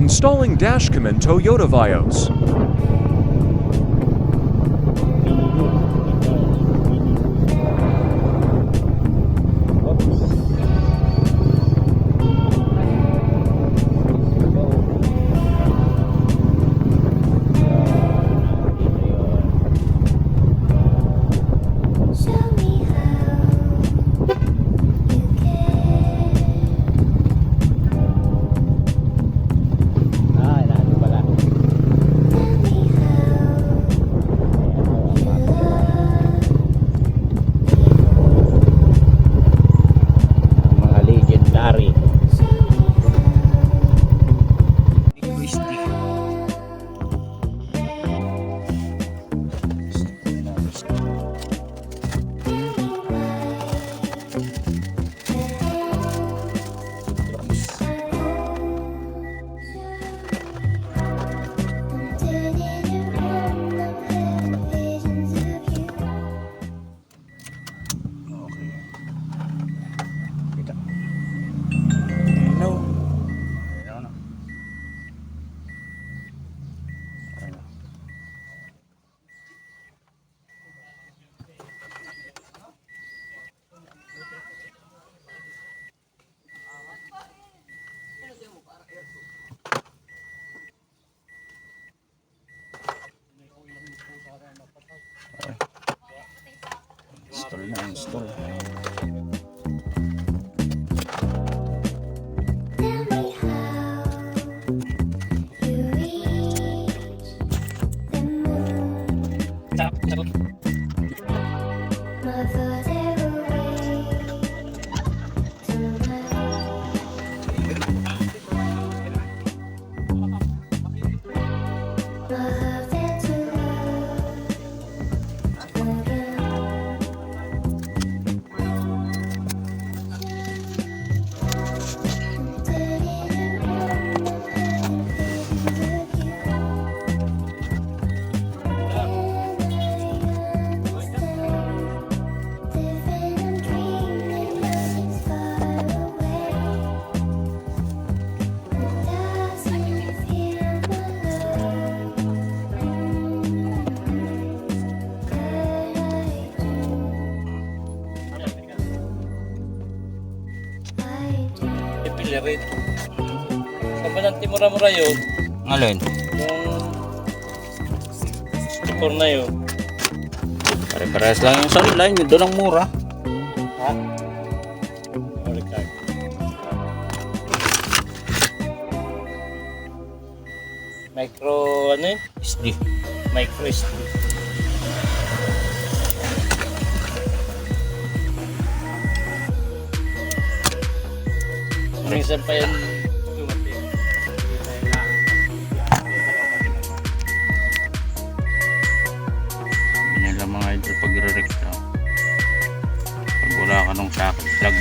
Installing dashcam and Toyota Vios. Install na, install. Rin. Saan ba nanti mura-mura yun? Alin? Yung sticker na yun. Pare-parehas lang yung sa online, yun doon ang mura. Ha? Micro ano yun? SD. Micro SD. Minsan pa yan dumating. Ganyan lang mga idol pag re-rekta. Pag wala ka nung socket plug.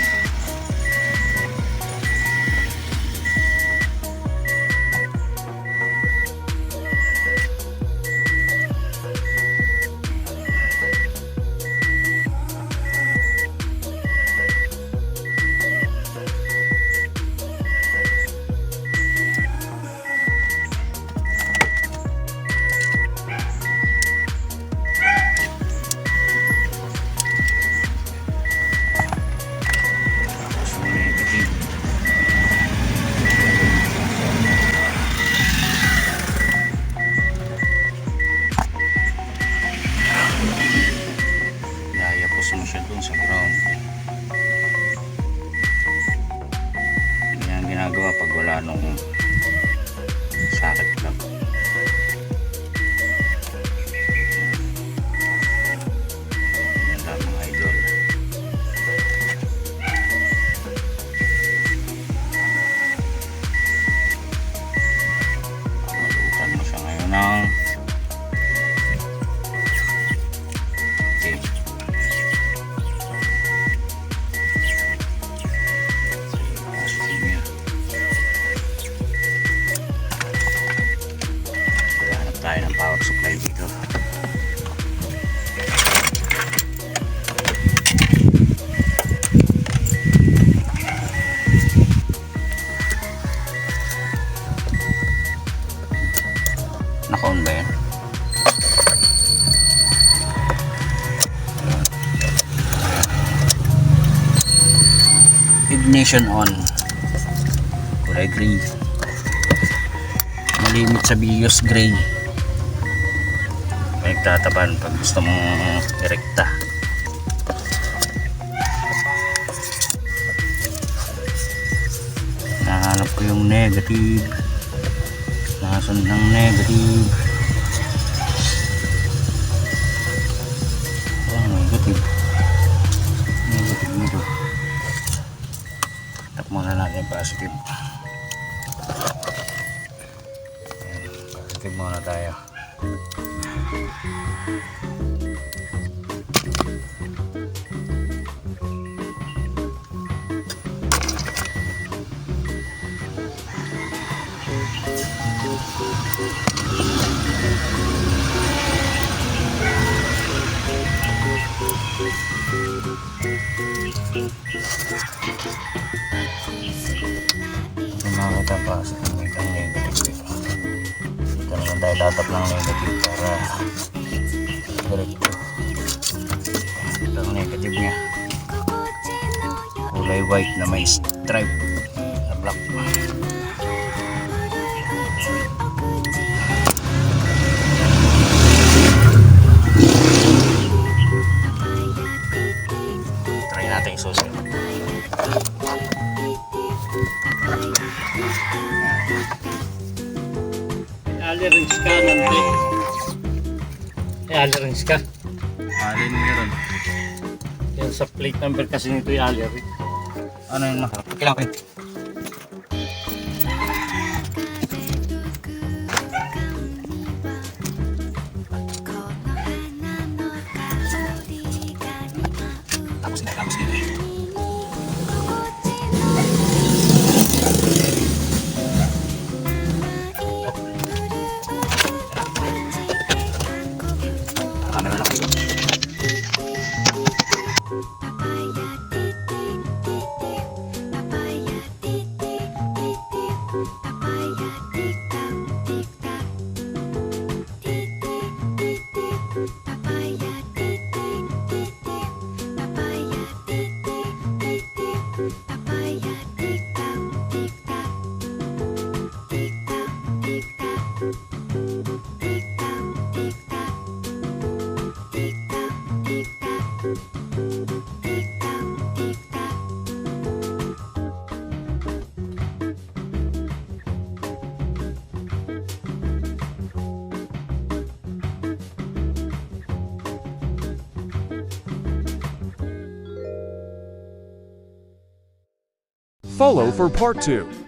ignition on. Kulay gray. Malimit sa vios gray. May nagtatapan pag gusto mong direkta. Nahanap ko yung negative. Nasun ng negative. Oh, negative. Negative nito. Tap muna natin positive. Ayan, positive muna tayo. Nakakita pa sa kanyang negative dito. Dito naman tayo tatap ng negative para direkto. Ito ang negative nya. Kulay white na may stripe na black. Try natin yung susunod. Alirings ka nanti. Alirings ka. Alin meron? Yan sa plate number kasi nito yung aliring. Ano yun? Kailangan ko yun. Tapos na. Camera lang. Follow for part 2.